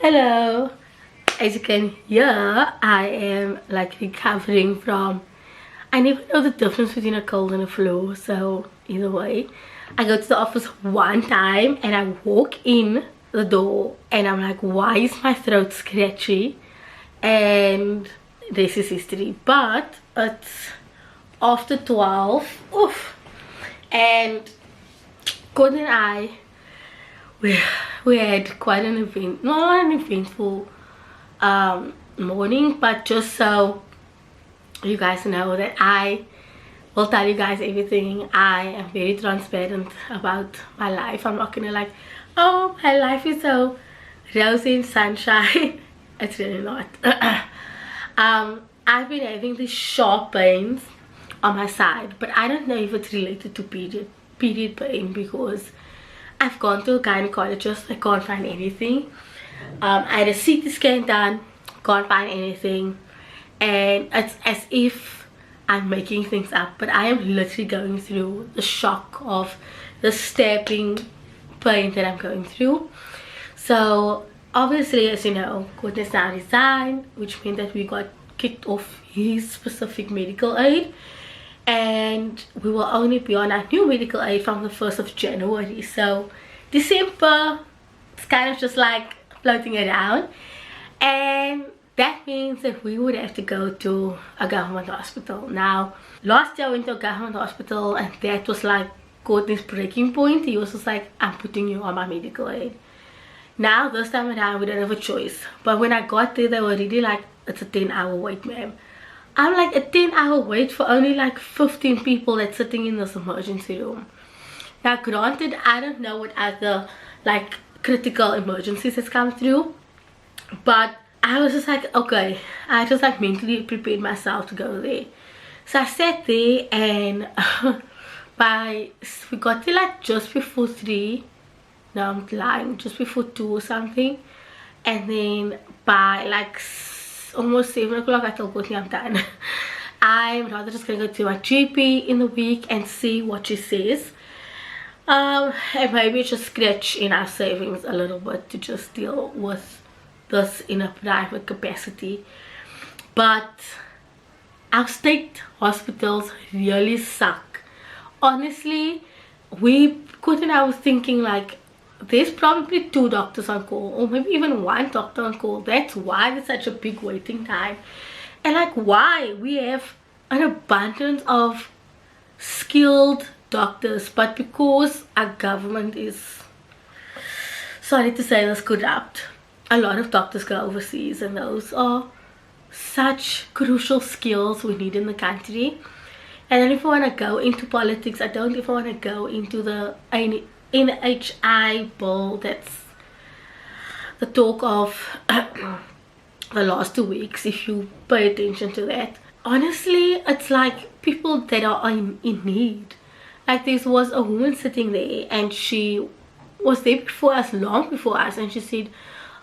Hello. As you can hear, I am like recovering from, I never know the difference between a cold and a flu, so either way, I go to the office one time and I walk in the door and I'm like, why is my throat scratchy? And this is history. But it's after 12, oof, and Gordon and I, we had quite an event, not an eventful morning, but just so you guys know that I will tell you guys everything. I am very transparent about my life. I'm not gonna like, oh, my life is so rosy and sunshine. It's really not. I've been having these sharp pains on my side, but I don't know if it's related to period pain, because I've gone to a gynecologist. I can't find anything. I had a CT scan done, can't find anything, and it's as if I'm making things up, but I am literally going through the shock of the stabbing pain that I'm going through. So obviously, as you know, Gordon has now resigned, which meant that we got kicked off his specific medical aid, and we will only be on our new medical aid from the 1st of January. So December is kind of just like floating around, and that means that we would have to go to a government hospital. Now, last year I went to a government hospital and that was like Gordon's breaking point. He was just like, I'm putting you on my medical aid. Now this time around we don't have a choice. But when I got there, they were really like, it's a 10-hour wait, ma'am. I'm like, a 10-hour wait for only like 15 people that's sitting in this emergency room. Now granted, I don't know what other like critical emergencies has come through, but I was just like, okay, I just like mentally prepared myself to go there. So I sat there and we got there like just before 3. No, I'm lying, just before 2 or something. And then by like almost 7 o'clock I told Courtney I'm done. I'm rather just gonna go to my GP in the week and see what she says. And maybe just scratch in our savings a little bit to just deal with this in a private capacity. But our state hospitals really suck. Honestly, Kurt and I was thinking like, there's probably 2 doctors on call, or maybe even 1 doctor on call. That's why there's such a big waiting time. And like, why? We have an abundance of skilled doctors, but because our government is, sorry to say this, corrupt, a lot of doctors go overseas, and those are such crucial skills we need in the country. And then if I want to go into politics, I don't even want to go into the NHI bill that's the talk of the last 2 weeks, if you pay attention to that. Honestly, it's like people that are in need. Like, there was a woman sitting there and she was there before us, long before us, and she said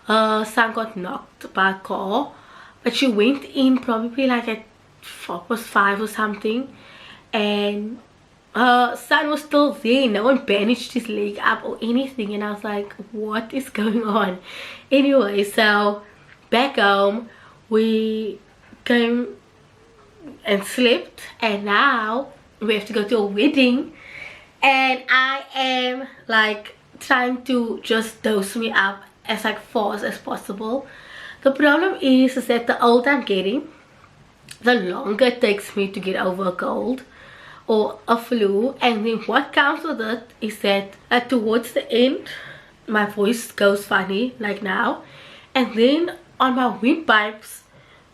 son got knocked by a car, but she went in probably like at 5 or something, and her son was still there. No one bandaged his leg up or anything, and I was like, what is going on? Anyway, so back home we came and slept, and now we have to go to a wedding, and I am like trying to just dose me up as like fast as possible. The problem is that the older I'm getting, the longer it takes me to get over a cold or a flu. And then what comes with it is that towards the end my voice goes funny, like now, and then on my windpipes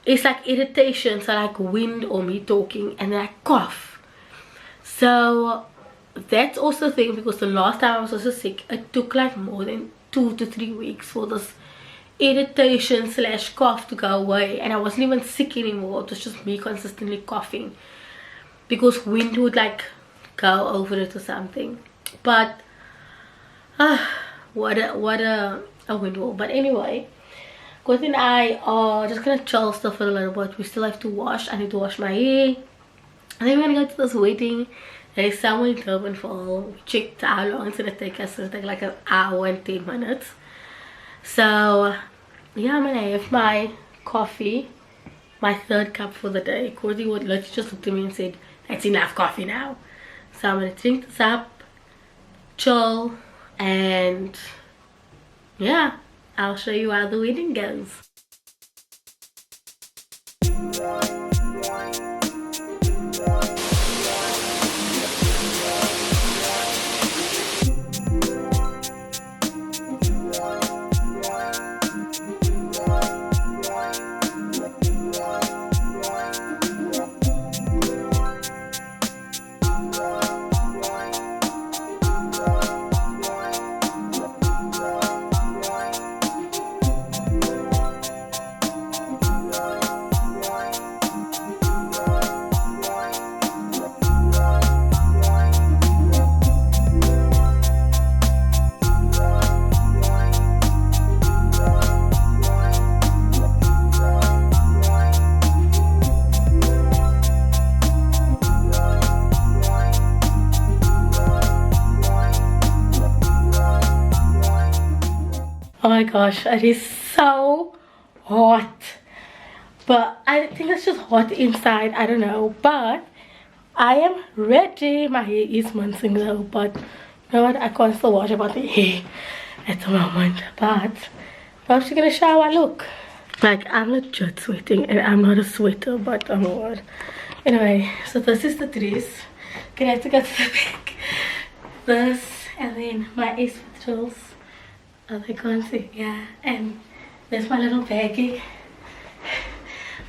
it's like irritation, so like wind or me talking, and then I cough. So that's also a thing, because the last time I was also sick, it took like more than 2 to 3 weeks for this irritation / cough to go away, and I wasn't even sick anymore. It was just me consistently coughing because wind would like go over it or something. But what a wind wall. But anyway, Gordon and I are just gonna chill still for a little bit. We still have to wash. I need to wash my hair, and then we're gonna go to this wedding. There is someone in Durbanville. We checked how long it's gonna take us. It's gonna take like an hour and 10 minutes. So yeah, I'm gonna have my coffee, my third cup for the day. Courtney would literally just looked at me and said, "That's enough coffee now." So I'm gonna drink this up, chill, and yeah, I'll show you how the wedding goes. Oh my gosh, it is so hot. But I think it's just hot inside, I don't know. But I am ready. My hair is mincing though, but you know what? I can't still wash about the hair at the moment. But I'm actually gonna shower look. Like, I'm legit sweating, and I'm not a sweater, but I'm not. Anyway, so this is the dress. Can I have to go to the back? This, and then my ace patrols. Oh, they can't see, yeah. And there's my little baggie.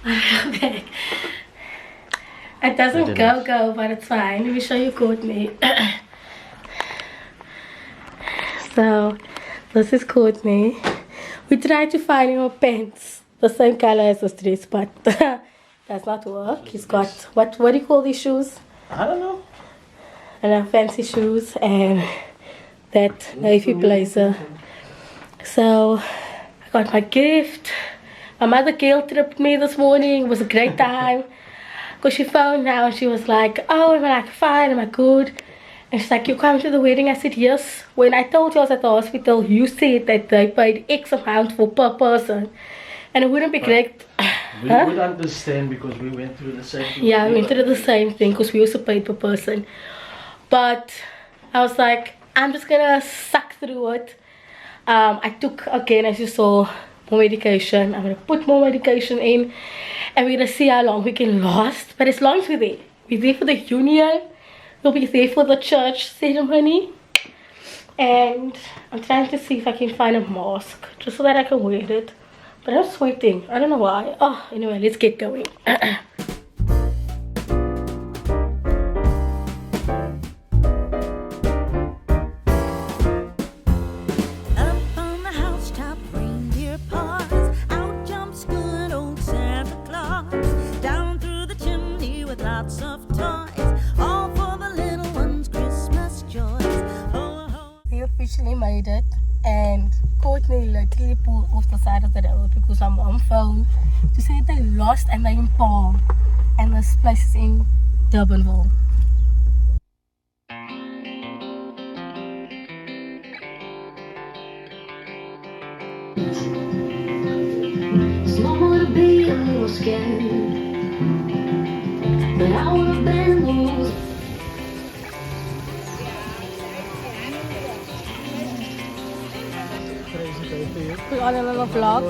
My little bag. It doesn't go, but it's fine. Let me show you Courtney. So, this is Courtney. We tried to find him a pants the same color as this dress, but does not work. He's got, what do you call these shoes? I don't know. And fancy shoes and that navy blazer. So I got my gift. My mother guilt tripped me this morning. It was a great time because she phoned now and she was like, "Oh, am I like fine? Am I good?" And she's like, "You coming to the wedding?" I said, "Yes." When I told you I was at the hospital, you said that they paid X amount for per person, and it wouldn't be correct. We would understand because we went through the same thing. Yeah, we went through the same thing because we also paid per person. But I was like, I'm just gonna suck through it. I took, again, as you saw, more medication. I'm gonna put more medication in, and we're gonna see how long we can last. But as long as we're there for the union, we'll be there for the church ceremony. And I'm trying to see if I can find a mask just so that I can wear it. But I'm sweating. I don't know why. Oh, anyway, let's get going. Officially made it, and Courtney literally pulled off the side of the road because I'm on phone to say they lost and they're in Palm, and this place is in Durbanville. It's normal to be a little scared, but I would have been the Put on a little vlog.